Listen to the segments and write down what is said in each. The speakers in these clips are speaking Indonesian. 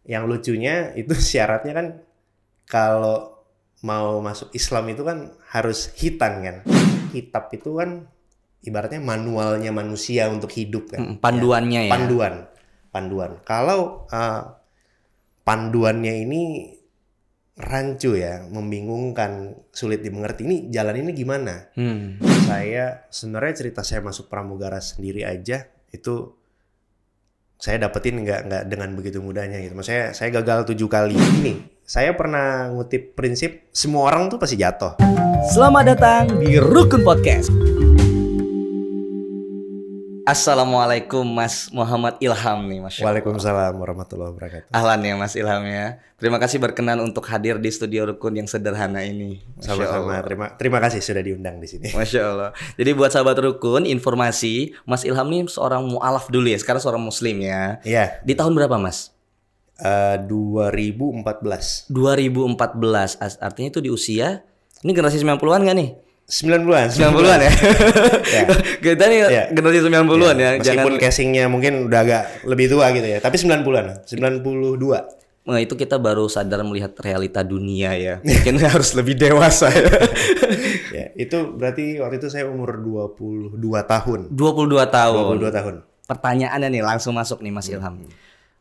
yang lucunya itu syaratnya kan kalau mau masuk Islam itu kan harus khitan kan. Kitab itu kan ibaratnya manualnya manusia untuk hidup kan. Panduannya ya. Panduan. Kalau panduannya ini rancu ya, membingungkan, sulit dimengerti. Ini jalan ini gimana? Saya sebenarnya cerita saya masuk pramugara sendiri aja itu saya dapetin nggak dengan begitu mudahnya gitu. Maksudnya saya gagal 7 kali. Ini saya pernah ngutip prinsip semua orang tuh pasti jatuh. Selamat datang di Rukun Podcast. Assalamualaikum Mas Muhammad Ilham nih, Masya Allah. Waalaikumsalam warahmatullahi wabarakatuh. Ahlan ya Mas Ilham ya. Terima kasih berkenan untuk hadir di studio Rukun yang sederhana ini. Sama-sama. Terima kasih sudah diundang di sini. Masya Allah. Jadi buat sahabat Rukun, informasi Mas Ilham nih seorang mu'alaf dulu ya. Sekarang seorang muslim ya. Iya. Di tahun berapa Mas? 2014. 2014. Artinya itu di usia, ini generasi 90-an nggak nih? 90-an. 90-an ya. Ya. Kita nih Ya. generasi 90-an ya. Meskipun casingnya mungkin udah agak lebih tua gitu ya. Tapi 90-an. 92. Nah, itu kita baru sadar melihat realita dunia ya. Mungkin harus lebih dewasa ya. Ya, itu berarti waktu itu saya umur 22 tahun. 22 tahun. 22 tahun. Pertanyaannya nih langsung masuk nih Mas Ilham.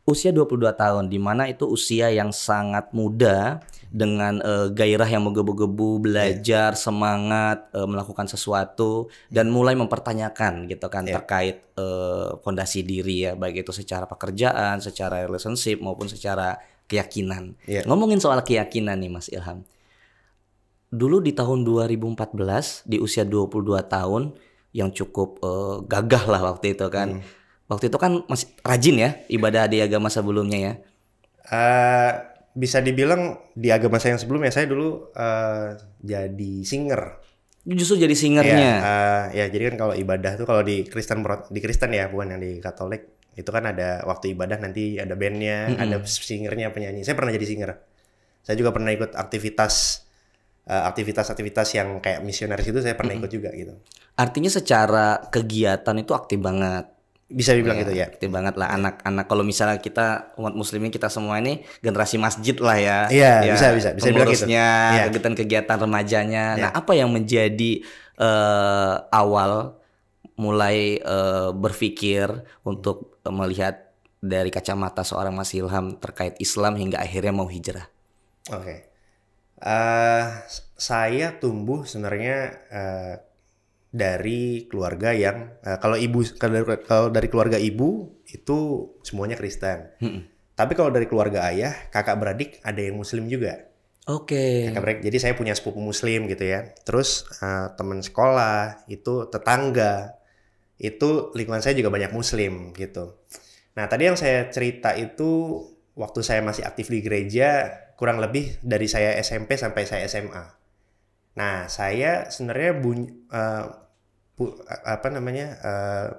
Usia 22 tahun, di mana itu usia yang sangat muda dengan gairah yang menggebu-gebu, belajar, semangat, melakukan sesuatu dan mulai mempertanyakan gitu kan terkait fondasi diri ya, baik itu secara pekerjaan, secara relationship maupun secara keyakinan. Ngomongin soal keyakinan nih Mas Ilham. Dulu di tahun 2014 di usia 22 tahun yang cukup gagah lah waktu itu kan. Waktu itu kan masih rajin ya ibadah di agama sebelumnya ya. Bisa dibilang di agama saya yang sebelumnya saya dulu jadi singer. Justru jadi singernya. Ya jadi kan kalau ibadah tuh kalau di Kristen ya, bukan yang di Katolik, itu kan ada waktu ibadah nanti ada bandnya, ada singernya, penyanyi. Saya pernah jadi singer. Saya juga pernah ikut aktivitas yang kayak misionaris itu saya pernah ikut juga gitu. Artinya secara kegiatan itu aktif banget. Bisa dibilang gitu ya. Aktif banget lah anak-anak. Kalau misalnya kita umat muslimin kita semua ini generasi masjid lah ya. Iya, bisa dibilang gitu. Pengurusnya, kegiatan-kegiatan remajanya. Nah, apa yang menjadi awal mulai berpikir untuk melihat dari kacamata seorang Mas Ilham terkait Islam hingga akhirnya mau hijrah? Oke. Saya tumbuh sebenarnya dari keluarga yang kalau dari keluarga ibu itu semuanya Kristen. Tapi kalau dari keluarga ayah, kakak beradik ada yang Muslim juga. Oke. Kakak beradik. Jadi saya punya sepupu Muslim gitu ya. Terus teman sekolah, itu tetangga, itu lingkungan saya juga banyak Muslim gitu. Nah tadi yang saya cerita itu waktu saya masih aktif di gereja, kurang lebih dari saya SMP sampai saya SMA. Nah saya sebenarnya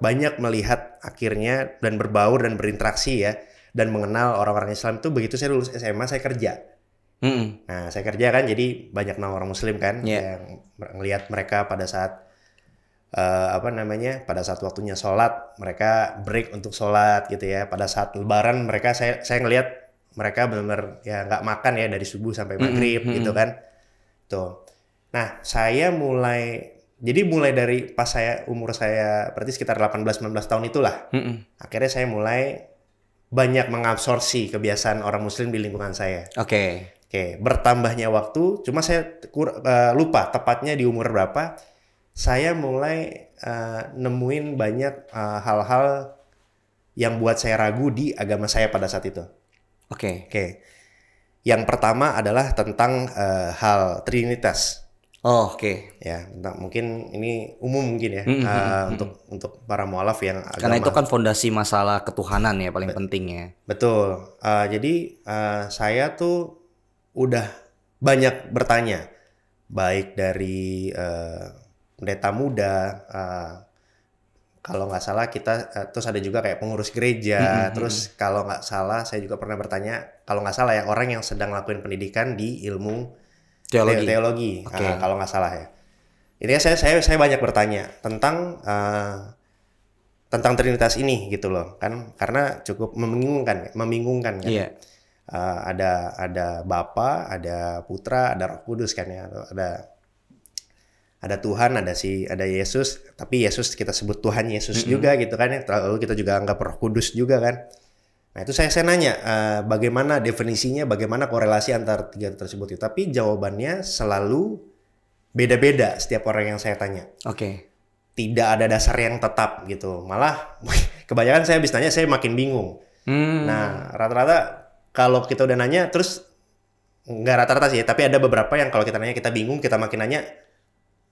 banyak melihat akhirnya dan berbaur dan berinteraksi ya dan mengenal orang-orang Islam itu begitu saya lulus SMA saya kerja. Nah saya kerja kan jadi banyak orang Muslim kan yang melihat mereka pada saat pada saat waktunya sholat mereka break untuk sholat gitu ya. Pada saat lebaran mereka saya ngelihat mereka benar-benar ya nggak makan ya dari subuh sampai maghrib gitu kan. Tuh. Nah saya mulai dari pas umur saya berarti sekitar 18-19 tahun itulah. Akhirnya saya mulai banyak mengabsorpsi kebiasaan orang Muslim di lingkungan saya. Oke. Bertambahnya waktu, cuma saya lupa tepatnya di umur berapa, saya mulai nemuin banyak hal-hal yang buat saya ragu di agama saya pada saat itu. Oke. Yang pertama adalah tentang hal Trinitas. Oke. Ya, mungkin ini umum mungkin ya untuk para mualaf yang agama. Karena itu kan fondasi masalah ketuhanan ya paling penting ya. Betul. Jadi saya tuh udah banyak bertanya, baik dari pendeta muda, kalau nggak salah kita terus ada juga kayak pengurus gereja, terus kalau nggak salah saya juga pernah bertanya, kalau nggak salah ya orang yang sedang lakuin pendidikan di ilmu teologi. Kalau nggak salah ya. Intinya saya banyak bertanya tentang Trinitas ini gitu loh kan, karena cukup membingungkan kan. Ada Bapa, ada Putra, ada Roh Kudus kan ya. Ada Tuhan, ada Yesus, tapi Yesus kita sebut Tuhan Yesus juga gitu kan ya. Lalu kita juga anggap Roh Kudus juga kan. Nah itu saya nanya bagaimana definisinya, bagaimana korelasi antara tiga tersebut itu. Tapi jawabannya selalu beda-beda setiap orang yang saya tanya. Oke. Tidak ada dasar yang tetap gitu. Malah kebanyakan saya habis nanya saya makin bingung. Nah rata-rata kalau kita udah nanya terus nggak rata-rata sih, tapi ada beberapa yang kalau kita nanya kita bingung, kita makin nanya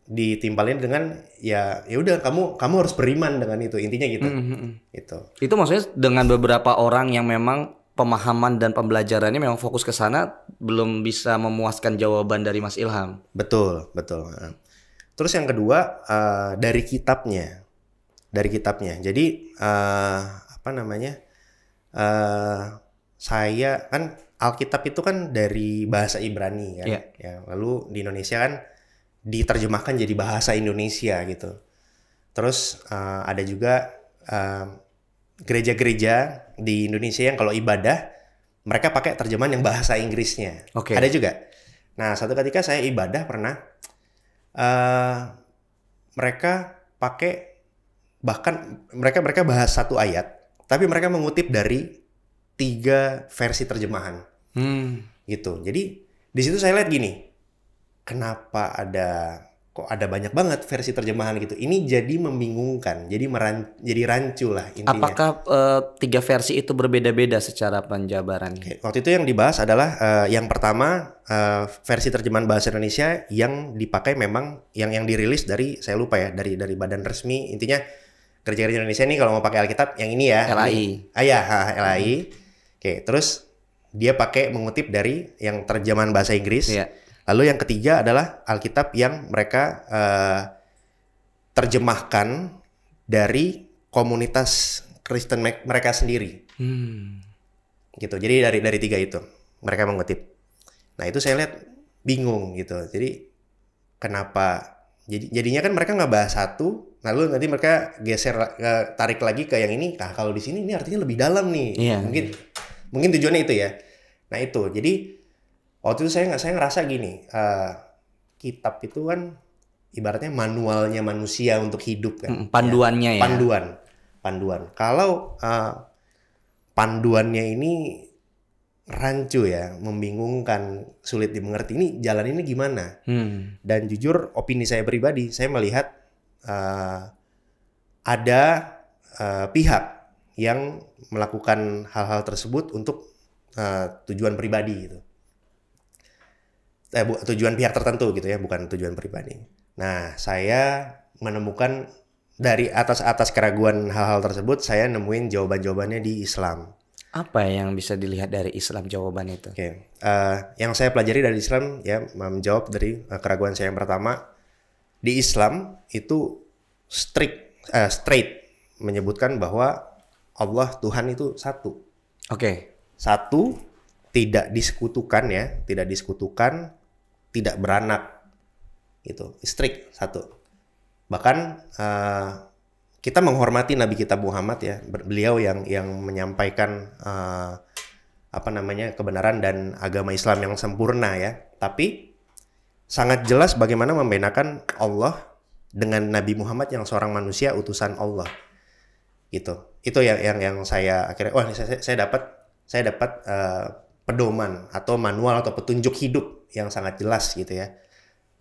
ditimpalin dengan ya udah kamu harus beriman dengan itu, intinya gitu. Itu maksudnya dengan beberapa orang yang memang pemahaman dan pembelajarannya memang fokus ke sana belum bisa memuaskan jawaban dari Mas Ilham. Betul. Terus yang kedua dari kitabnya. Jadi apa namanya? Saya kan Alkitab itu kan dari bahasa Ibrani kan. Ya, lalu di Indonesia kan diterjemahkan jadi bahasa Indonesia gitu. Terus ada juga gereja-gereja di Indonesia yang kalau ibadah mereka pakai terjemahan yang bahasa Inggrisnya. Ada juga. Nah, satu ketika saya ibadah pernah mereka pakai bahkan mereka bahas satu ayat, tapi mereka mengutip dari 3 versi terjemahan. Gitu. Jadi di situ saya lihat gini, kenapa kok ada banyak banget versi terjemahan gitu. Ini jadi membingungkan, jadi rancu lah intinya. Apakah 3 versi itu berbeda-beda secara penjabarannya? Waktu itu yang dibahas adalah yang pertama versi terjemahan bahasa Indonesia yang dipakai memang yang dirilis dari, saya lupa ya, dari badan resmi. Intinya gereja-gereja Indonesia nih kalau mau pakai Alkitab yang ini ya. LAI. LAI. Oke, terus dia pakai mengutip dari yang terjemahan bahasa Inggris. Lalu yang ketiga adalah Alkitab yang mereka terjemahkan dari komunitas Kristen mereka sendiri. Gitu. Jadi dari 3 itu mereka mengutip. Nah itu saya lihat bingung gitu. Jadi kenapa? Jadinya kan mereka nggak bahas satu, lalu nanti mereka geser tarik lagi ke yang ini. Nah kalau di sini ini artinya lebih dalam nih. Mungkin tujuannya itu ya. Nah itu jadi waktu itu saya ngerasa gini, kitab itu kan ibaratnya manualnya manusia untuk hidup kan. Panduannya ya. Panduan. Kalau panduannya ini rancu ya, membingungkan, sulit dimengerti, ini jalan ini gimana? Dan jujur opini saya pribadi, saya melihat ada pihak yang melakukan hal-hal tersebut untuk tujuan pribadi gitu. Tujuan pihak tertentu gitu ya, bukan tujuan pribadi. Nah, saya menemukan dari atas keraguan hal-hal tersebut, saya nemuin jawabannya di Islam. Apa yang bisa dilihat dari Islam jawaban itu? Yang saya pelajari dari Islam ya, menjawab dari keraguan saya yang pertama, di Islam itu straight menyebutkan bahwa Allah Tuhan itu satu. Satu, tidak disekutukan ya, tidak beranak, gitu, strict satu. Bahkan kita menghormati Nabi kita Muhammad ya, beliau yang menyampaikan kebenaran dan agama Islam yang sempurna ya. Tapi sangat jelas bagaimana membedakan Allah dengan Nabi Muhammad yang seorang manusia utusan Allah, gitu. Itu yang saya akhirnya saya dapat pedoman atau manual atau petunjuk hidup yang sangat jelas gitu ya.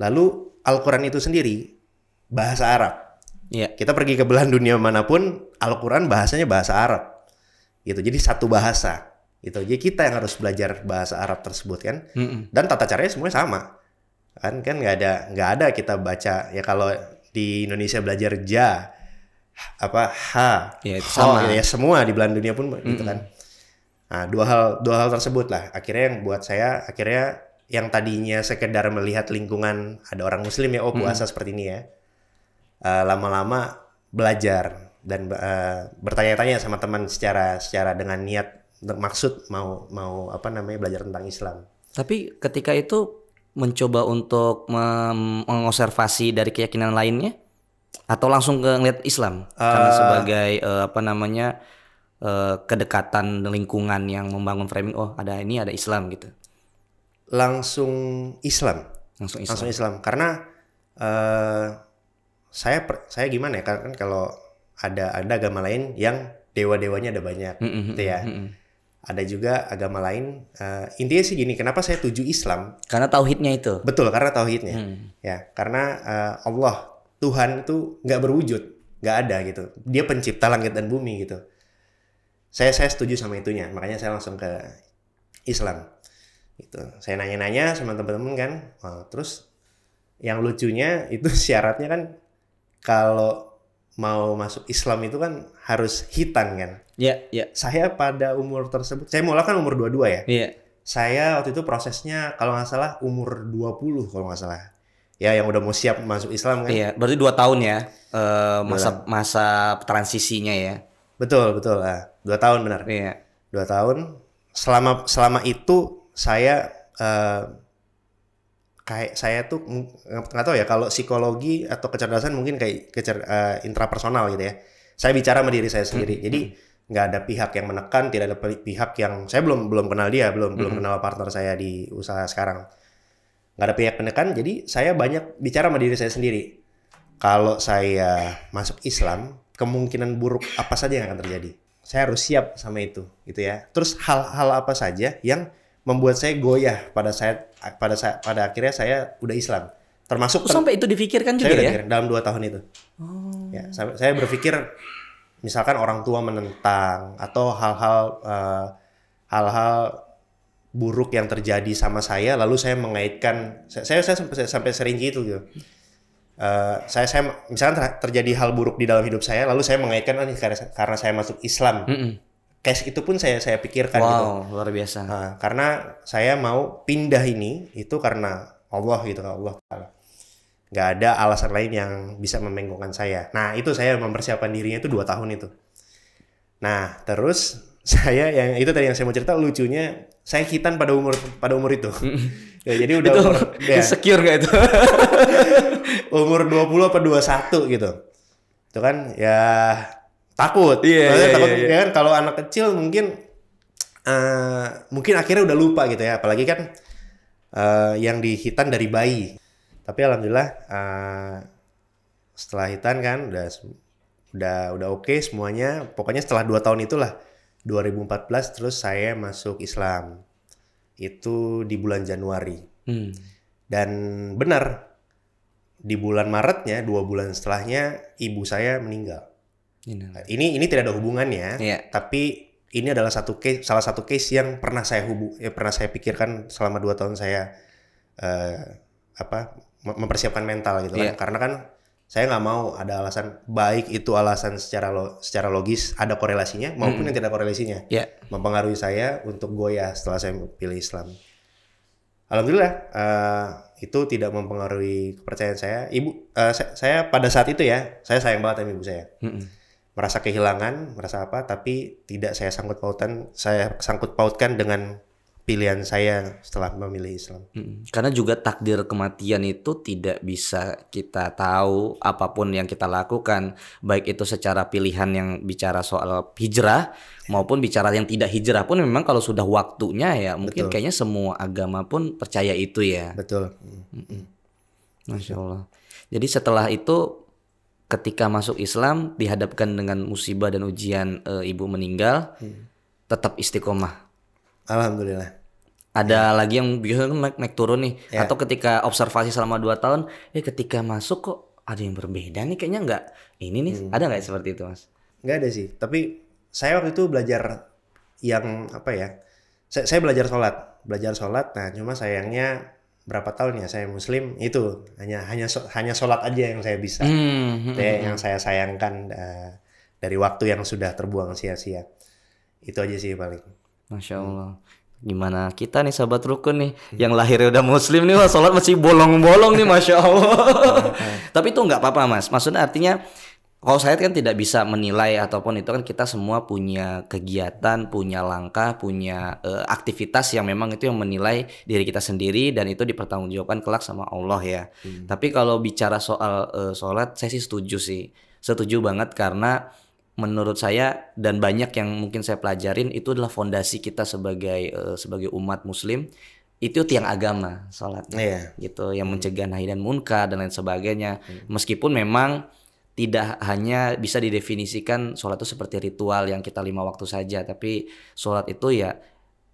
Lalu Al-Quran itu sendiri bahasa Arab. Kita pergi ke belahan dunia manapun, Al-Quran bahasanya bahasa Arab. Gitu. Jadi satu bahasa. Gitu. Jadi kita yang harus belajar bahasa Arab tersebut kan. Dan tata caranya semuanya sama. Kan nggak ada kita baca ya, kalau di Indonesia belajar sama ya, semua di belahan dunia pun gitu kan. Nah, dua hal tersebut lah akhirnya yang buat saya yang tadinya sekedar melihat lingkungan ada orang muslim ya, puasa seperti ini ya, lama-lama belajar dan bertanya-tanya sama teman secara dengan niat maksud mau belajar tentang Islam. Tapi ketika itu mencoba untuk mengobservasi dari keyakinan lainnya atau langsung ngeliat Islam karena sebagai kedekatan lingkungan yang membangun framing, oh ada ini, ada Islam gitu? Langsung Islam. Langsung Islam. Karena saya gimana ya, kan kalau ada agama lain yang dewa-dewanya ada banyak gitu ya. Ada juga agama lain, intinya sih gini, kenapa saya tuju Islam? Karena tauhidnya itu. Betul, karena tauhidnya. Ya, karena Allah, Tuhan itu nggak berwujud, nggak ada gitu. Dia pencipta langit dan bumi gitu. Saya setuju sama itunya, makanya saya langsung ke Islam. Gitu. Saya nanya-nanya sama teman-teman kan, terus yang lucunya itu syaratnya kan kalau mau masuk Islam itu kan harus hitan kan. Iya, iya. Saya pada umur tersebut, saya mulai kan umur 22 ya. Iya. Saya waktu itu prosesnya kalau nggak salah umur 20 kalau nggak salah. Ya yang udah mau siap masuk Islam kan. Iya, berarti 2 tahun ya masa transisinya ya. Betul. 2 tahun benar. Iya. 2 tahun. Selama itu saya kayak saya tuh nggak tahu ya, kalau psikologi atau kecerdasan mungkin kayak intrapersonal gitu ya. Saya bicara sama diri saya sendiri. Jadi nggak ada pihak yang menekan, tidak ada pihak yang saya belum kenal dia, belum kenal partner saya di usaha sekarang. Nggak ada pihak penekan, jadi saya banyak bicara sama diri saya sendiri. Kalau saya masuk Islam, kemungkinan buruk apa saja yang akan terjadi. Saya harus siap sama itu, gitu ya. Terus hal-hal apa saja yang membuat saya goyah pada akhirnya saya udah Islam. Termasuk sampai itu difikirkan juga ya? Pikir, dalam 2 tahun itu. Ya, saya berpikir misalkan orang tua menentang atau hal-hal buruk yang terjadi sama saya, lalu saya mengaitkan, saya sampai serinci itu gitu. Saya misalkan terjadi hal buruk di dalam hidup saya, lalu saya mengaitkan karena saya masuk Islam. Case itu pun saya pikirkan gitu. Wow, luar biasa. Karena saya mau pindah ini itu karena Allah gitu, Allah Ta'ala. Nggak ada alasan lain yang bisa membengkokkan saya. Nah, itu saya mempersiapkan dirinya itu 2 tahun itu. Nah, terus saya yang itu tadi yang saya mau cerita, lucunya saya khitan pada umur itu. Ya, jadi udah insecure nggak itu? Umur 20 apa 21 gitu. Itu kan ya takut. Takut. Ya kan kalau anak kecil mungkin akhirnya udah lupa gitu ya. Apalagi kan yang dihitan dari bayi. Tapi alhamdulillah setelah hitan kan udah oke semuanya. Pokoknya setelah 2 tahun itulah 2014 terus saya masuk Islam. Itu di bulan Januari. Dan benar di bulan Maretnya, 2 bulan setelahnya ibu saya meninggal. Ini tidak ada hubungannya, tapi ini adalah salah satu case yang pernah saya pikirkan selama 2 tahun saya mempersiapkan mental gitu kan. Karena kan saya nggak mau ada alasan, baik itu alasan secara logis ada korelasinya maupun yang tidak korelasinya mempengaruhi saya untuk goyah setelah saya pilih Islam. Alhamdulillah itu tidak mempengaruhi kepercayaan saya. Saya pada saat itu ya, saya sayang banget sama ibu saya. Merasa kehilangan, merasa apa, tapi tidak saya sangkut pautkan dengan pilihan saya setelah memilih Islam. Karena juga takdir kematian itu tidak bisa kita tahu apapun yang kita lakukan, baik itu secara pilihan yang bicara soal hijrah maupun bicara yang tidak hijrah pun, memang kalau sudah waktunya ya mungkin kayaknya semua agama pun percaya itu ya. Betul. Masya Allah. Jadi setelah itu ketika masuk Islam dihadapkan dengan musibah dan ujian, ibu meninggal, tetap istiqomah. Alhamdulillah. Ada lagi yang biasanya naik turun nih, atau ketika observasi selama 2 tahun, ketika masuk kok ada yang berbeda nih, kayaknya nggak ini nih, ada nggak seperti itu Mas? Nggak ada sih, tapi saya waktu itu belajar yang apa ya? Saya belajar sholat. Nah, cuma sayangnya berapa tahun ya saya Muslim itu hanya sholat aja yang saya bisa, yang saya sayangkan dari waktu yang sudah terbuang sia-sia. Itu aja sih paling. Masya Allah. Gimana kita nih sahabat rukun nih yang lahirnya udah Muslim nih, sholat masih bolong-bolong nih, Masya Allah. Tapi itu nggak apa-apa Mas. Maksudnya artinya kalau saya kan tidak bisa menilai ataupun itu kan kita semua punya kegiatan, punya langkah, punya aktivitas yang memang itu yang menilai diri kita sendiri, dan itu dipertanggungjawabkan kelak sama Allah ya. Tapi kalau bicara soal sholat, saya sih setuju banget karena menurut saya dan banyak yang mungkin saya pelajarin itu adalah fondasi kita sebagai umat muslim. Itu tiang agama, sholat gitu, yang mencegah nahi dan munkar dan lain sebagainya. Meskipun memang tidak hanya bisa didefinisikan sholat itu seperti ritual yang kita 5 waktu saja, tapi sholat itu ya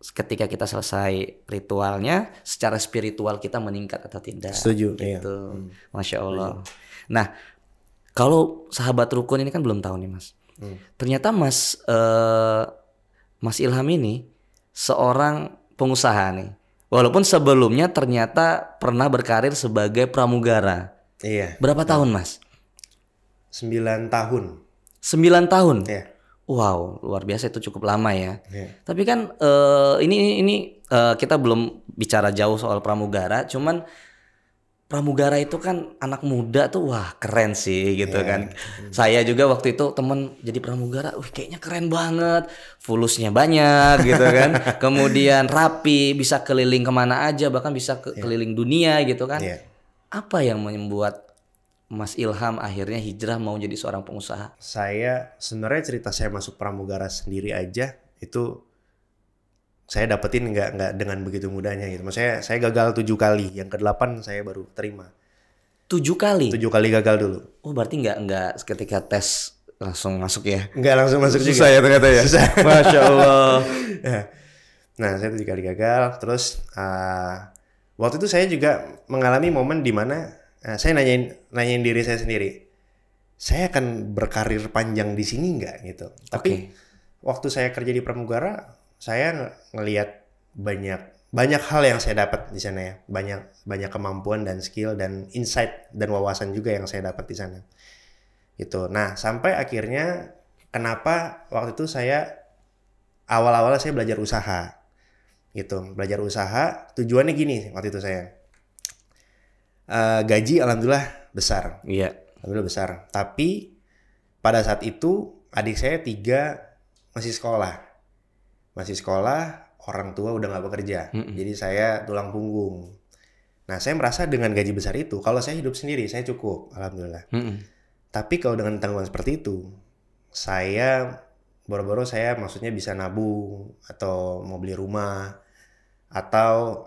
ketika kita selesai ritualnya, secara spiritual kita meningkat atau tidak. Setuju. Gitu. Masya Allah. Nah, kalau sahabat rukun ini kan belum tahu nih Mas. Ternyata Mas Ilham ini seorang pengusaha nih. Walaupun sebelumnya ternyata pernah berkarir sebagai pramugara. Iya. Berapa tahun Mas? 9 tahun. 9 tahun? Iya. Wow, luar biasa, itu cukup lama ya. Iya. Tapi kan ini kita belum bicara jauh soal pramugara. Cuman pramugara itu kan anak muda tuh wah keren sih gitu kan. Saya juga waktu itu temen jadi pramugara, kayaknya keren banget, fulusnya banyak gitu kan. Kemudian rapi, bisa keliling kemana aja, bahkan bisa keliling dunia gitu kan. Apa yang membuat Mas Ilham akhirnya hijrah mau jadi seorang pengusaha? Saya sebenarnya cerita saya masuk pramugara sendiri aja itu saya dapetin nggak dengan begitu mudahnya gitu. Maksudnya saya gagal 7 kali, yang ke-8 saya baru terima. 7 kali? 7 kali gagal dulu. Oh berarti nggak ketika tes langsung masuk ya? Nggak langsung masuk juga. Susah ya ternyata ya? Susah. Masya Allah. Nah saya 7 kali gagal. Terus waktu itu saya juga mengalami momen di mana saya nanyain diri saya sendiri. Saya akan berkarir panjang di sini nggak gitu. Tapi waktu saya kerja di pramugara, saya ngelihat banyak hal yang saya dapat di sana ya, banyak kemampuan dan skill dan insight dan wawasan juga yang saya dapat di sana gitu. Nah sampai akhirnya kenapa waktu itu awal-awal saya belajar usaha gitu, tujuannya gini waktu itu saya gaji alhamdulillah besar, alhamdulillah besar, tapi pada saat itu adik saya 3 masih sekolah, orang tua udah nggak bekerja, jadi saya tulang punggung. Nah saya merasa dengan gaji besar itu, kalau saya hidup sendiri saya cukup, alhamdulillah. Tapi kalau dengan tanggungan seperti itu, saya boro-boro saya maksudnya bisa nabung atau mau beli rumah atau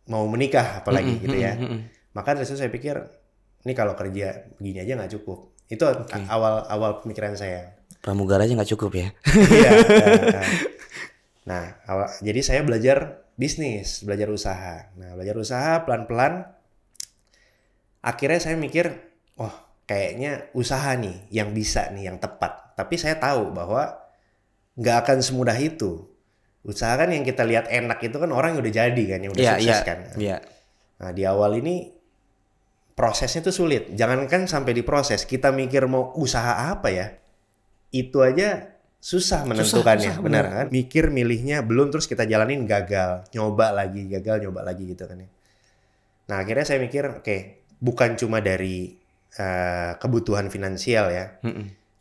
mau menikah apalagi gitu ya. Maka dari situ saya pikir ini kalau kerja begini aja nggak cukup. Itu awal pemikiran saya. Pramugara aja nggak cukup ya? Iya. Nah, jadi saya belajar bisnis, belajar usaha. Nah, belajar usaha pelan-pelan. Akhirnya saya mikir, kayaknya usaha nih yang bisa nih, yang tepat. Tapi saya tahu bahwa nggak akan semudah itu. Usaha kan yang kita lihat enak itu kan orang yang udah jadi kan, yang udah sukses kan. Nah, di awal ini prosesnya tuh sulit. Jangankan sampai diproses, kita mikir mau usaha apa ya? Itu aja susah menentukannya, susah, benar kan? Mikir milihnya belum, terus kita jalanin gagal, nyoba lagi gitu kan ya. Nah akhirnya saya mikir, bukan cuma dari kebutuhan finansial ya,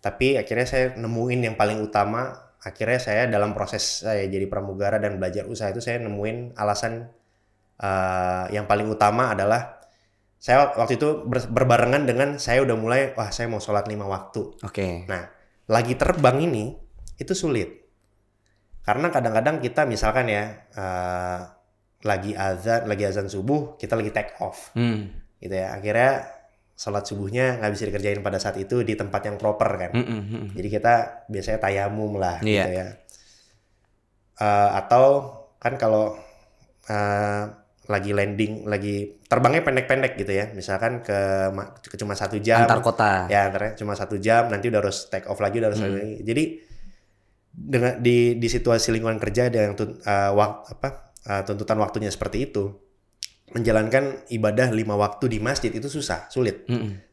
tapi akhirnya saya nemuin yang paling utama. Akhirnya saya dalam proses saya jadi pramugara dan belajar usaha itu saya nemuin alasan yang paling utama adalah saya waktu itu berbarengan dengan saya udah mulai, saya mau sholat 5 waktu. Nah lagi terbang ini itu sulit karena kadang-kadang kita misalkan ya lagi azan subuh, kita lagi take off gitu ya, akhirnya sholat subuhnya nggak bisa dikerjain pada saat itu di tempat yang proper kan. Jadi kita biasanya tayamum lah gitu ya, atau kan kalau lagi landing, lagi terbangnya pendek-pendek gitu ya, misalkan ke cuma 1 jam antar kota ya, cuma 1 jam, nanti udah harus take off lagi, udah harus lagi. Jadi dengan di situasi lingkungan kerja ada yang tuntutan waktunya seperti itu, menjalankan ibadah 5 waktu di masjid itu sulit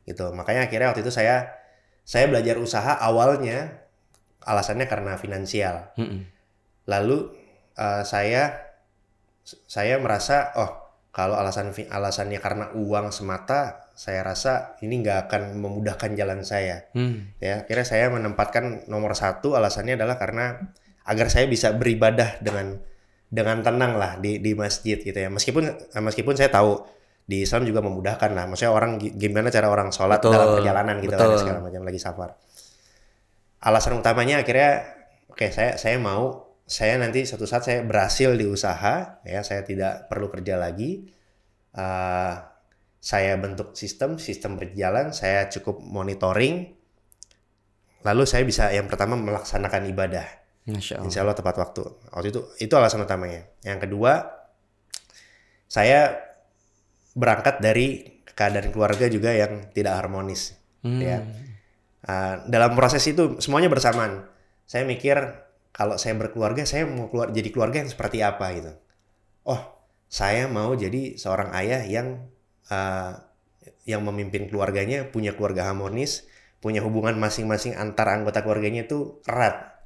gitu. Makanya akhirnya waktu itu saya belajar usaha awalnya alasannya karena finansial. Lalu saya merasa kalau alasannya karena uang semata, saya rasa ini nggak akan memudahkan jalan saya. Ya, akhirnya saya menempatkan nomor 1 alasannya adalah karena agar saya bisa beribadah dengan tenang lah di masjid gitu ya. Meskipun saya tahu di Islam juga memudahkan lah. Maksudnya gimana cara orang sholat dalam perjalanan gitu kan, segala macam lagi safar. alasan utamanya akhirnya, oke, saya nanti suatu saat saya berhasil di usaha, ya, saya tidak perlu kerja lagi. Saya bentuk sistem berjalan, saya cukup monitoring, lalu saya bisa yang pertama melaksanakan ibadah. Masya Allah. Insya Allah tepat waktu. Waktu itu alasan utamanya. Yang kedua, saya berangkat dari keadaan keluarga juga yang tidak harmonis. Ya. Dalam proses itu semuanya bersamaan. Saya mikir kalau saya berkeluarga, saya mau jadi keluarga yang seperti apa gitu. Oh, saya mau jadi seorang ayah yang memimpin keluarganya, punya keluarga harmonis, punya hubungan masing-masing antar anggota keluarganya itu erat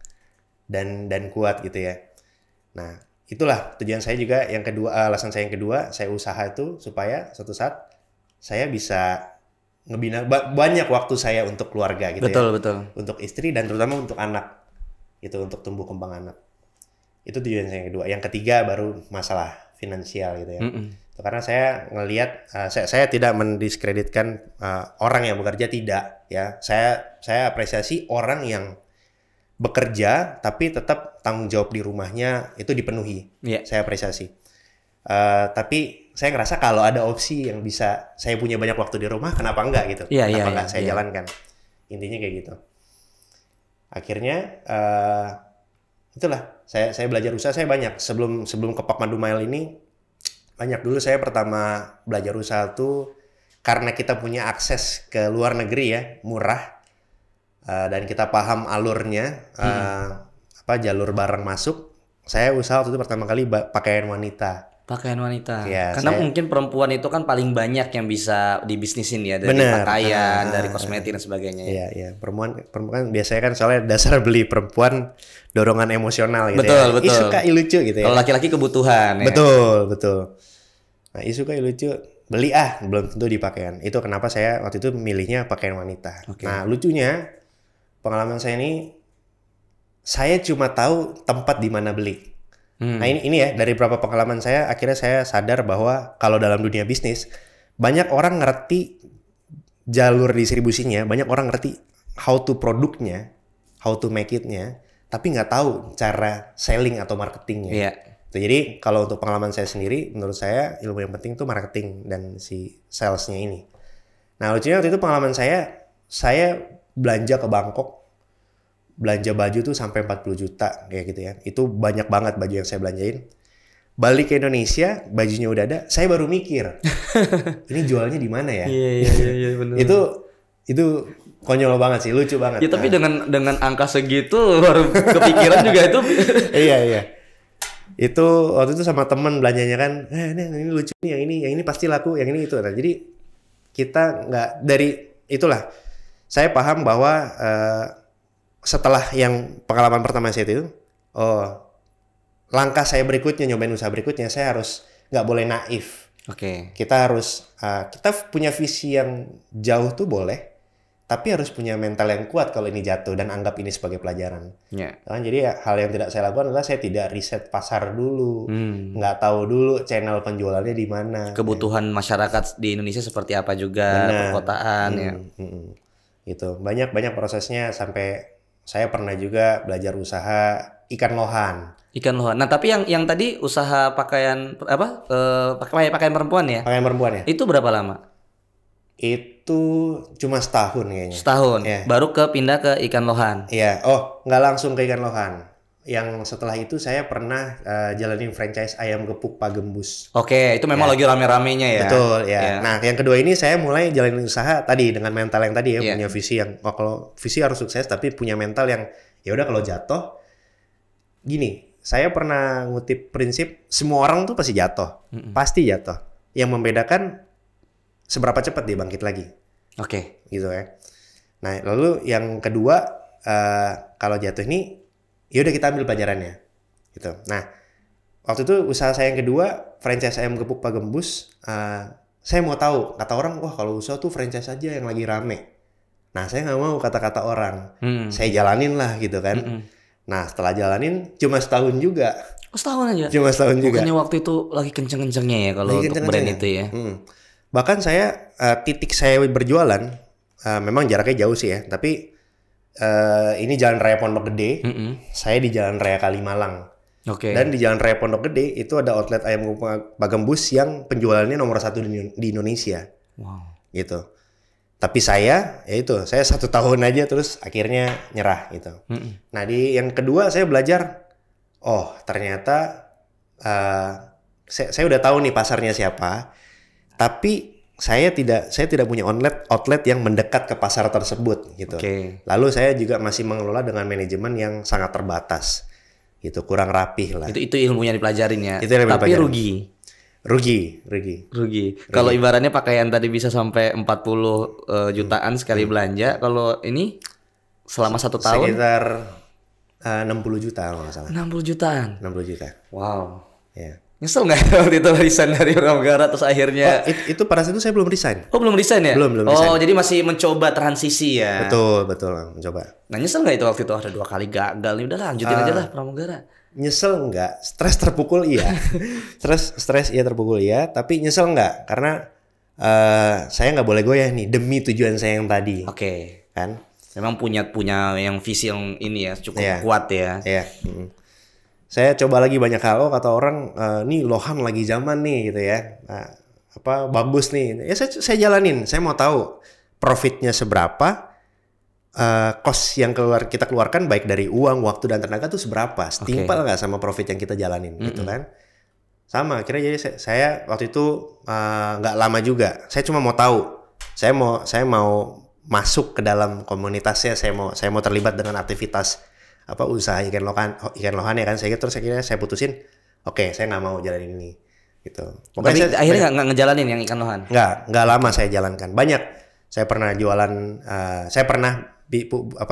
dan kuat gitu ya. Nah, itulah tujuan saya juga yang kedua, alasan saya yang kedua, saya usaha itu supaya suatu saat saya bisa ngebina banyak waktu saya untuk keluarga gitu. Betul. Untuk istri dan terutama untuk anak. Itu untuk tumbuh kembang anak. Itu tujuan saya yang kedua. Yang ketiga baru masalah finansial gitu ya. Karena saya ngelihat, saya tidak mendiskreditkan orang yang bekerja, tidak ya. Saya apresiasi orang yang bekerja tapi tetap tanggung jawab di rumahnya itu dipenuhi. Saya apresiasi. Tapi saya ngerasa kalau ada opsi yang bisa saya punya banyak waktu di rumah, kenapa enggak gitu? Kenapa enggak saya jalankan? Intinya kayak gitu. Akhirnya itulah saya belajar usaha. Saya banyak sebelum ke Pak Mandu Mile ini banyak. Dulu saya pertama belajar usaha tuh karena kita punya akses ke luar negeri ya, murah, dan kita paham alurnya, jalur barang masuk. Saya usaha waktu itu pertama kali pakaian wanita. Ya, karena mungkin perempuan itu kan paling banyak yang bisa dibisnisin ya, dari pakaian, dari kosmetik dan sebagainya. Iya. Perempuan kan biasanya kan soalnya dasar beli perempuan dorongan emosional gitu. Betul. Suka lucu gitu ya. Kalau laki-laki kebutuhan. Betul. Nah, suka lucu, beli belum tentu di pakaian. Itu kenapa saya waktu itu milihnya pakaian wanita. Nah, lucunya pengalaman saya ini, saya cuma tahu tempat di mana beli. Nah ini ya, dari beberapa pengalaman saya, akhirnya saya sadar bahwa kalau dalam dunia bisnis, banyak orang ngerti jalur distribusinya, banyak orang ngerti how to produknya, how to make it-nya, tapi nggak tahu cara selling atau marketingnya. Jadi kalau untuk pengalaman saya sendiri, menurut saya ilmu yang penting tuh marketing dan si salesnya ini. Nah lucunya waktu itu pengalaman saya belanja ke Bangkok, belanja baju tuh sampai 40 juta kayak gitu ya. Itu banyak banget baju yang saya belanjain. Balik ke Indonesia, bajunya udah ada, saya baru mikir, ini jualnya di mana ya? Iya benar. Itu konyol banget sih, lucu banget. Ya tapi dengan angka segitu baru kepikiran juga itu. Iya. Itu waktu itu sama temen belanjanya kan, ini lucu nih, yang ini pasti laku, yang ini itu. Nah, jadi kita nggak dari itulah. Saya paham bahwa setelah yang pengalaman pertama saya itu, langkah saya berikutnya, nyobain usaha berikutnya, saya harus nggak boleh naif. Kita harus, kita punya visi yang jauh tuh boleh, tapi harus punya mental yang kuat kalau ini jatuh dan anggap ini sebagai pelajaran. Jadi hal yang tidak saya lakukan adalah saya tidak riset pasar dulu, nggak tahu dulu channel penjualannya di mana. Kebutuhan masyarakat di Indonesia seperti apa juga, perkotaan ya. Gitu, banyak prosesnya sampai saya pernah juga belajar usaha ikan lohan. Nah, tapi yang tadi usaha pakaian pakaian perempuan ya? Pakaian perempuan ya? Itu berapa lama? Itu cuma setahun kayaknya. Setahun. Ya. Baru pindah ke ikan lohan. Iya. Nggak langsung ke ikan lohan. Yang setelah itu saya pernah jalanin franchise ayam gepuk Pak Gembus. Itu memang lagi rame-ramenya ya. Betul ya. Nah, yang kedua ini saya mulai jalanin usaha tadi dengan mental yang tadi ya, punya visi yang kalau visi harus sukses tapi punya mental yang ya udah kalau jatuh gini. Saya pernah ngutip prinsip semua orang tuh pasti jatuh. Pasti jatuh. Yang membedakan seberapa cepat dia bangkit lagi. Gitu ya. Nah, lalu yang kedua kalau jatuh ini ya udah kita ambil pelajarannya gitu. Nah, waktu itu usaha saya yang kedua, franchise ayam gepuk Pak Gembus, saya mau tahu, kata orang, wah kalau usaha tuh franchise aja yang lagi rame. Nah, saya nggak mau kata-kata orang, saya jalanin lah gitu kan. Nah, setelah jalanin cuma setahun juga. Setahun aja? Cuma setahun juga. Bukannya waktu itu lagi kenceng-kencengnya ya kalau untuk brand itu ya? Bahkan saya, titik saya berjualan, memang jaraknya jauh sih ya, tapi ini Jalan Raya Pondok Gede, saya di Jalan Raya Kalimalang. Oke. Dan di Jalan Raya Pondok Gede itu ada outlet ayam kampung Bagambus yang penjualannya nomor 1 di Indonesia. Wow. Gitu. Tapi saya 1 tahun aja terus akhirnya nyerah gitu. Nah di yang kedua saya belajar, oh ternyata saya udah tahu nih pasarnya siapa, tapi saya tidak punya outlet yang mendekat ke pasar tersebut gitu. Okay. Lalu saya juga masih mengelola dengan manajemen yang sangat terbatas gitu, kurang rapih lah. Itu ilmunya dipelajarin ya. Itu yang tapi dipelajarin. Rugi. Kalau ibaratnya pakaian tadi bisa sampai 40 jutaan sekali belanja, kalau ini selama 1 tahun sekitar 60 juta kalau nggak salah. 60 jutaan. 60 juta. Wow. Ya. Nyesel nggak waktu itu resign dari Pramugara terus akhirnya? Itu pada saat itu saya belum resign. Oh belum resign ya? Belum resign. Oh jadi masih mencoba transisi ya? Betul mencoba. Nah nyesel nggak itu waktu itu ada 2 kali gagal nih, udah lanjutin aja lah Pramugara. Nyesel enggak, stres terpukul iya. stres iya terpukul iya, tapi nyesel enggak karena saya nggak boleh goyah nih demi tujuan saya yang tadi. Oke. Kan? Memang punya yang visi yang ini ya cukup kuat ya. Iya. Saya coba lagi banyak hal, kata orang nih Lohan lagi zaman nih gitu ya. Nah, bagus nih. Ya saya jalanin. Saya mau tahu profitnya seberapa. Cost yang kita keluarkan baik dari uang, waktu dan tenaga tuh seberapa, setimpal nggak sama profit yang kita jalanin gitu kan? Sama, akhirnya jadi saya waktu itu nggak lama juga, saya cuma mau tahu, saya mau masuk ke dalam komunitasnya, saya mau terlibat dengan aktivitas usaha ikan lohan ya kan, terus akhirnya saya putusin, oke, saya nggak mau jalan ini gitu. Pokoknya tapi akhirnya nggak ngejalanin yang ikan lohan? Nggak lama saya jalankan, banyak. Saya pernah jualan, saya pernah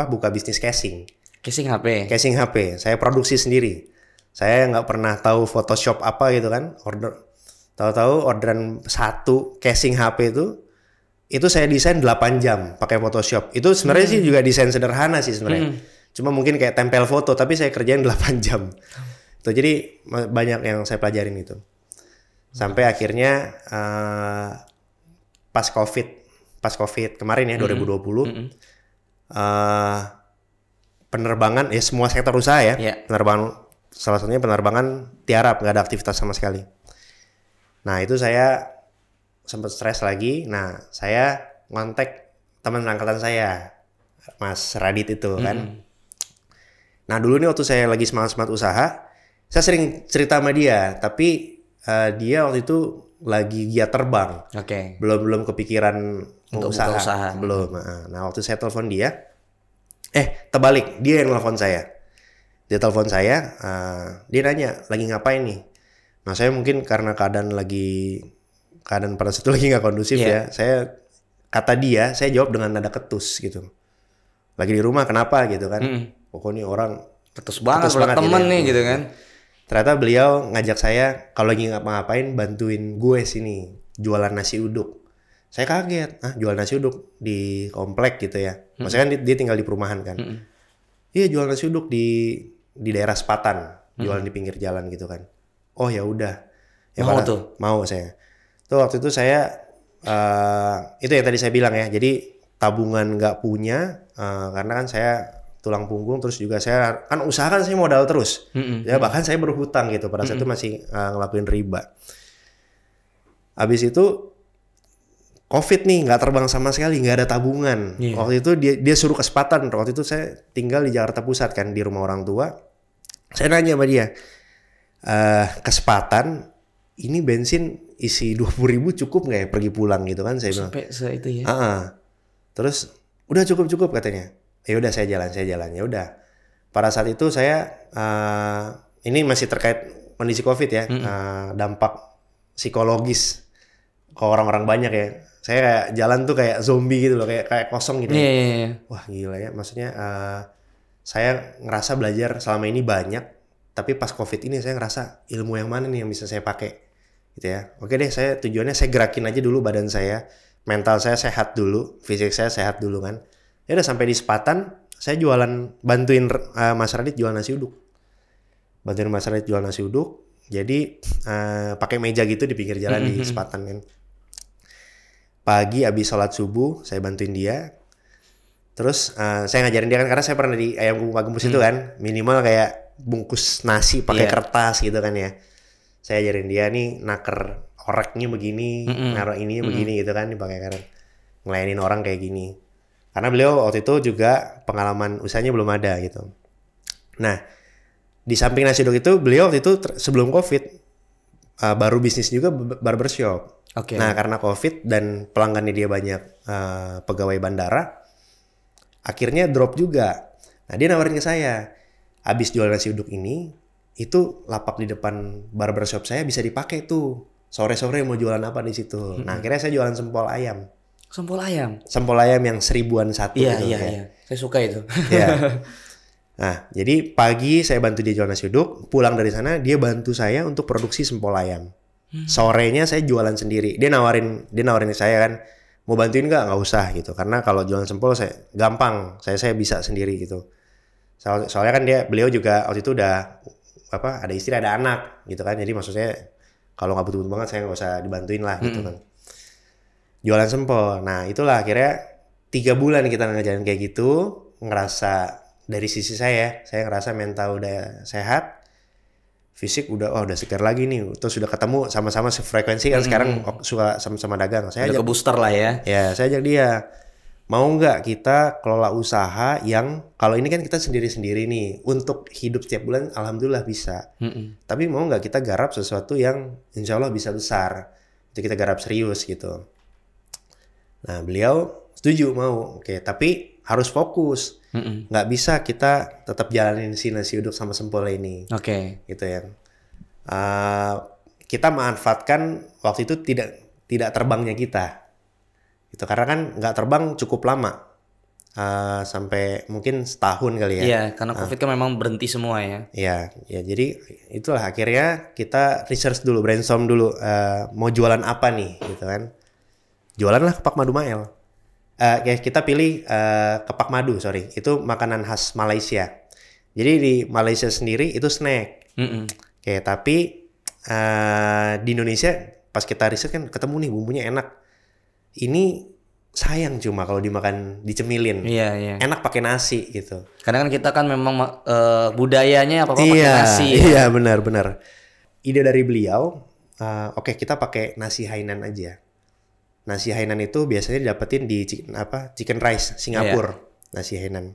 buka bisnis casing HP. Saya produksi sendiri. Saya nggak pernah tahu Photoshop apa gitu kan. Tahu-tahu orderan 1 casing HP itu saya desain 8 jam pakai Photoshop. Itu sebenarnya sih juga desain sederhana sih sebenarnya. Cuma mungkin kayak tempel foto, tapi saya kerjain 8 jam. Tuh, jadi banyak yang saya pelajarin itu. Sampai akhirnya pas COVID kemarin ya 2020. Penerbangan ya semua sektor usaha ya. Penerbangan, salah satunya penerbangan tiarap, nggak ada aktivitas sama sekali. Nah itu saya sempat stres lagi. Nah saya ngontek teman angkatan saya, Mas Radit itu kan. Nah dulu nih waktu saya lagi semangat usaha, saya sering cerita sama dia, tapi dia waktu itu lagi giat terbang. Belum kepikiran untuk usaha. Belum. Nah waktu saya telepon dia, terbalik, dia yang telepon saya. Dia telepon saya, dia nanya lagi ngapain nih. Nah saya mungkin karena keadaan pada saat itu lagi nggak kondusif ya. Kata dia, saya jawab dengan nada ketus gitu. Lagi di rumah kenapa gitu kan? Pokoknya orang ketus banget temen nih gitu kan. Ternyata beliau ngajak saya kalau lagi ngapa-ngapain bantuin gue sini jualan nasi uduk. Saya kaget, jual nasi uduk di komplek gitu ya. Maksudnya kan dia tinggal di perumahan kan. Iya jual nasi uduk di daerah Sepatan, jualan di pinggir jalan gitu kan. Oh ya udah. Ya mau saya. Tuh waktu itu saya itu yang tadi saya bilang ya. Jadi tabungan nggak punya karena kan saya tulang punggung, terus juga saya kan usaha kan saya modal terus. Ya bahkan saya berhutang gitu pada saat itu masih ngelakuin riba. Habis itu COVID nih, nggak terbang sama sekali, nggak ada tabungan. Waktu itu dia suruh ke Sepatan. Waktu itu saya tinggal di Jakarta Pusat kan, di rumah orang tua. Saya nanya sama dia, ke Sepatan, ini bensin isi 20.000 cukup nggak ya pergi pulang gitu kan? Saya bilang. Sampai itu ya. Terus udah cukup katanya. Ya udah saya jalan. Ya udah. Pada saat itu saya ini masih terkait kondisi COVID ya, dampak psikologis ke orang-orang banyak ya. Saya kayak jalan tuh kayak zombie gitu loh, kayak kosong gitu. Wah gila ya, maksudnya saya ngerasa belajar selama ini banyak, tapi pas COVID ini saya ngerasa ilmu yang mana nih yang bisa saya pakai gitu ya. Oke deh, saya tujuannya saya gerakin aja dulu badan saya, mental saya sehat dulu, fisik saya sehat dulu kan. Ya udah sampai di Sepatan, saya bantuin Mas Radit jual nasi uduk. Jadi pakai meja gitu di pinggir jalan di Sepatan kan. Pagi abis sholat subuh saya bantuin dia. Terus saya ngajarin dia kan, karena saya pernah di ayam kuku Pak Gembus itu kan, minimal kayak bungkus nasi pakai kertas gitu kan ya. Saya ajarin dia nih naker oreknya begini, naruh ini begini gitu kan, dipakai karet. Ngelayanin orang kayak gini. Karena beliau waktu itu juga pengalaman usahanya belum ada gitu. Nah, di samping nasi uduk itu, beliau waktu itu sebelum COVID baru bisnis juga barbershop. Nah, karena COVID dan pelanggannya dia banyak pegawai bandara, akhirnya drop juga. Nah, dia nawarin ke saya, abis jual nasi uduk ini, itu lapak di depan barbershop saya bisa dipakai tuh. Sore-sore mau jualan apa di situ. Nah, akhirnya saya jualan sempol ayam. Sempol ayam? Sempol ayam yang 1000-an satu. Iya. Saya suka itu. Iya. Nah, jadi pagi saya bantu dia jual nasi uduk. Pulang dari sana, dia bantu saya untuk produksi sempol ayam. Sorenya saya jualan sendiri. Dia nawarin ke saya kan, mau bantuin nggak usah gitu, karena kalau jualan sempol saya gampang, saya bisa sendiri gitu. Soalnya kan beliau juga waktu itu udah ada istri ada anak gitu kan, jadi maksudnya kalau nggak butuh banget saya nggak usah dibantuin lah gitu kan. Jualan sempol. Nah itulah akhirnya 3 bulan kita ngejalanin kayak gitu, ngerasa dari sisi saya ngerasa mental udah sehat, fisik udah segar lagi nih. Terus sudah ketemu sama-sama sefrekuensi kan, sekarang suka sama-sama dagang. Saya udah ajak, ke booster lah ya. Ya, saya ajak dia. Mau nggak kita kelola usaha yang kalau ini kan kita sendiri-sendiri nih, untuk hidup setiap bulan alhamdulillah bisa. Tapi mau nggak kita garap sesuatu yang insya Allah bisa besar. Itu kita garap serius gitu. Nah, beliau setuju mau. Oke, tapi harus fokus. Nggak bisa kita tetap jalanin si nasi uduk sama sempol ini. Gitu ya. Kita manfaatkan waktu itu tidak terbangnya kita. Itu karena kan nggak terbang cukup lama. Sampai mungkin setahun kali ya. Iya, karena COVID kan memang berhenti semua ya. Iya, jadi itulah akhirnya kita research dulu, brainstorm dulu, mau jualan apa nih gitu kan. Jualanlah kepak madu Mael. Kita pilih kepak madu, itu makanan khas Malaysia. Jadi di Malaysia sendiri itu snack. Tapi di Indonesia pas kita riset kan ketemu nih bumbunya enak. Ini sayang cuma kalau dimakan dicemilin. Iya. Enak pakai nasi gitu. Karena kan kita kan memang budayanya apa pakai nasi. Iya, benar. Ide dari beliau, oke kita pakai nasi Hainan aja. Nasi Hainan itu biasanya didapetin di chicken rice Singapura. Nasi Hainan.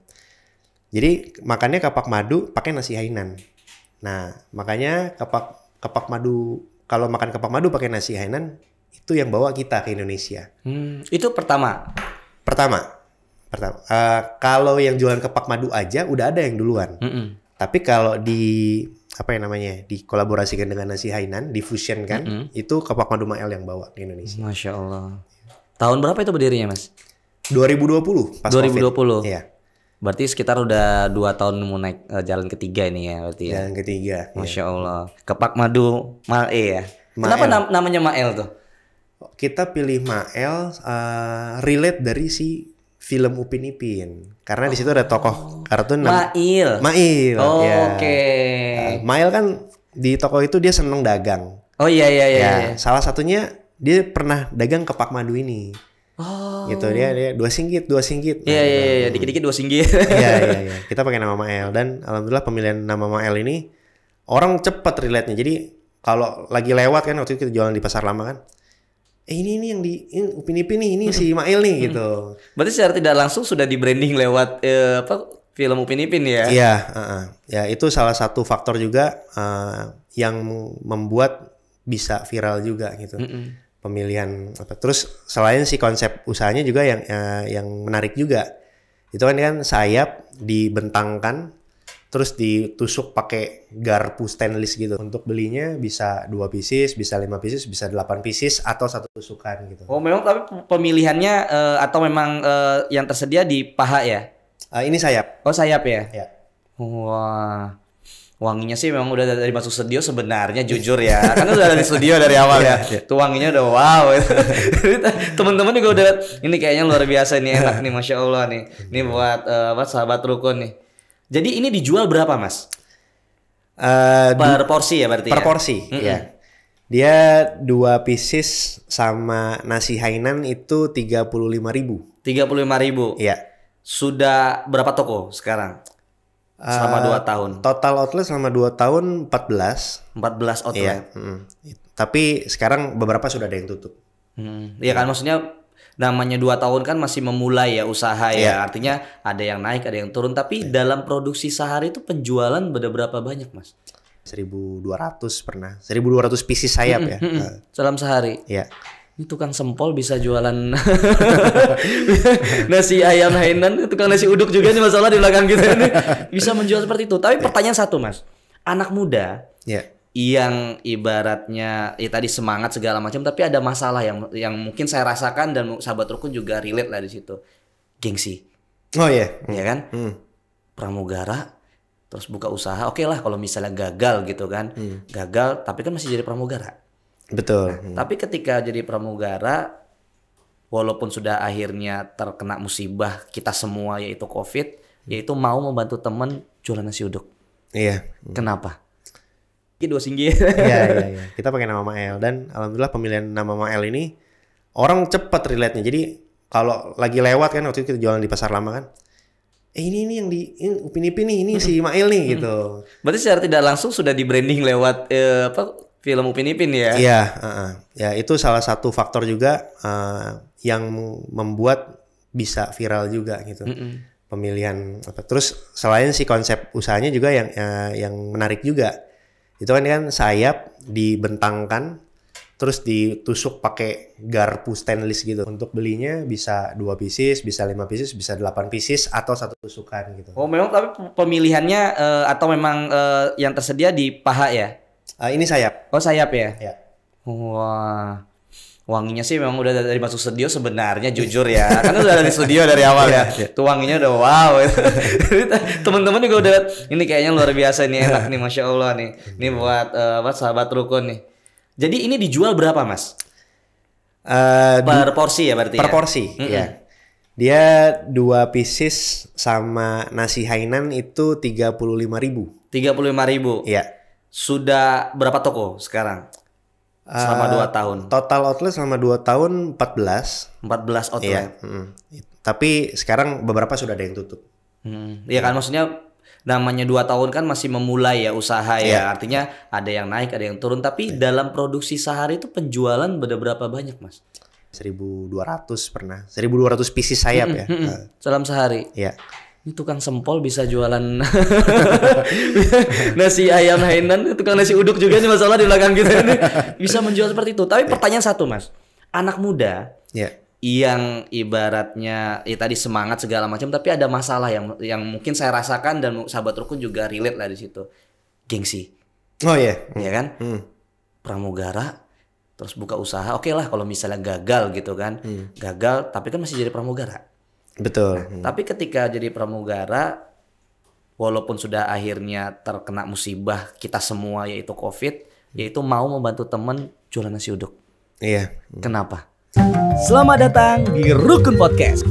Jadi makannya kapak madu pakai nasi Hainan. Nah, makanya kapak madu, kalau makan kapak madu pakai nasi Hainan itu yang bawa kita ke Indonesia. Itu pertama. Kalau yang jualan kepak madu aja udah ada yang duluan. Tapi kalau dikolaborasikan dengan nasi Hainan, difusionkan, itu kepak madu Mael yang bawa ke Indonesia. Masya Allah. Tahun berapa itu berdirinya, Mas? 2020 pas 2020. COVID. Iya. Berarti sekitar udah 2 tahun mau naik jalan ketiga ini ya berarti ya. Jalan ketiga. Masya Allah. Kepak madu Mael ya. Kenapa namanya Mael tuh? Kita pilih Mael relate dari si film Upin Ipin. Karena di situ ada tokoh kartun Mail. Oke. Mael kan di toko itu dia seneng dagang. Iya. Salah satunya dia pernah dagang kepak madu ini. Gitu dia 2 singgit. Iya, dikit-dikit 2 singgit. Iya. Kita pakai nama Mael dan alhamdulillah pemilihan nama Mael ini orang cepet relate-nya. Jadi kalau lagi lewat kan waktu itu kita jualan di Pasar Lama kan. Ini yang di Upin Ipin nih, ini si Mael nih gitu. Berarti secara tidak langsung sudah di branding lewat film Upin Ipin ya? Iya, ya itu salah satu faktor juga yang membuat bisa viral juga gitu. Pemilihan terus selain si konsep usahanya juga yang menarik juga. Itu kan sayap dibentangkan terus ditusuk pakai garpu stainless gitu. Untuk belinya bisa 2 pieces, bisa 5 pieces, bisa 8 pieces atau 1 tusukan gitu. Oh, memang tapi pemilihannya atau memang yang tersedia di paha ya? Ini sayap. Oh, sayap ya? Ya. Wah. Wanginya sih memang udah dari masuk studio sebenarnya jujur ya. Kan udah dari studio dari awal ya. Tuh wanginya udah wow. Teman-teman juga udah ini kayaknya luar biasa nih, enak nih, Masya Allah nih. Ini buat sahabat rukun nih. Jadi ini dijual berapa, Mas? Per porsi ya berarti per porsi, ya. Dia 2 pieces sama nasi Hainan itu 35.000. 35.000. Iya. Sudah berapa toko sekarang? Selama 2 tahun. Total outlet selama 2 tahun 14. 14 outlet. Iya. Tapi sekarang beberapa sudah ada yang tutup. Iya kan, maksudnya namanya 2 tahun kan masih memulai ya usaha ya. Iya. Artinya ada yang naik, ada yang turun. Tapi dalam produksi sehari itu penjualan berapa banyak, Mas? 1.200 pernah. 1.200 pieces sayap ya. Dalam sehari. Iya. Ini tukang sempol bisa jualan nasi ayam Hainan, tukang nasi uduk juga nih masalah di belakang kita ini. Bisa menjual seperti itu. Tapi pertanyaan satu, Mas. Anak muda yang ibaratnya ya tadi semangat segala macam, tapi ada masalah yang mungkin saya rasakan dan sahabat rukun juga relate lah di situ. Gengsi. Oh iya. Ya kan? Pramugara terus buka usaha. Oke lah kalau misalnya gagal gitu kan. Gagal tapi kan masih jadi pramugara. Betul. Tapi ketika jadi pramugara, walaupun sudah akhirnya terkena musibah kita semua yaitu COVID, yaitu mau membantu teman jualan nasi uduk. Iya. Kenapa? Ini 2 singgi. Iya. Kita pakai nama Mael dan alhamdulillah pemilihan nama Mael ini orang cepat relate-nya. Jadi kalau lagi lewat kan waktu itu kita jualan di Pasar Lama kan. Ini yang di Upin Ipin nih, ini si Mael nih gitu. Berarti secara tidak langsung sudah di branding lewat film Upin Ipin ya? Iya, ya itu salah satu faktor juga yang membuat bisa viral juga gitu. Pemilihan apa. Terus selain si konsep usahanya juga yang menarik juga. Itu kan sayap dibentangkan terus ditusuk pakai garpu stainless gitu. Untuk belinya bisa 2 pieces, bisa 5 pieces, bisa 8 pieces atau 1 tusukan gitu. Oh, memang tapi pemilihannya atau memang yang tersedia di paha ya? Ini sayap. Oh, sayap ya? Ya. Wah. Wanginya sih memang udah dari masuk studio sebenarnya jujur ya. Karena udah dari studio dari awal ya. Tuh wanginya udah wow. Teman-teman juga udah ini kayaknya luar biasa nih, enak nih Masya Allah nih. Ini buat sahabat rukun nih. Jadi ini dijual berapa, Mas? Per porsi ya berarti per ya? porsi, ya. Dia 2 pieces sama nasi Hainan itu 35.000. 35.000. Iya. Sudah berapa toko sekarang? Selama 2 tahun. Total outlet selama 2 tahun 14. 14 outlet. Iya. Tapi sekarang beberapa sudah ada yang tutup. Iya kan, maksudnya namanya 2 tahun kan masih memulai ya usaha ya. Iya. Artinya ada yang naik, ada yang turun. Tapi dalam produksi sehari itu penjualan berapa banyak, Mas? 1.200 pernah. 1.200 pieces sayap ya. Dalam sehari. Iya. Ini tukang sempol bisa jualan nasi ayam Hainan, tukang nasi uduk juga nih masalah di belakang kita ini. Bisa menjual seperti itu. Tapi pertanyaan satu, Mas. Anak muda yang ibaratnya ya tadi semangat segala macam, tapi ada masalah yang mungkin saya rasakan dan sahabat rukun juga relate lah di situ. Gengsi. Oh iya. Ya kan? Pramugara terus buka usaha. Oke lah kalau misalnya gagal gitu kan. Gagal tapi kan masih jadi pramugara. Betul. Tapi ketika jadi pramugara, walaupun sudah akhirnya terkena musibah kita semua yaitu COVID, yaitu mau membantu teman jualan nasi uduk. Iya. Kenapa? Selamat datang di Rukun Podcast.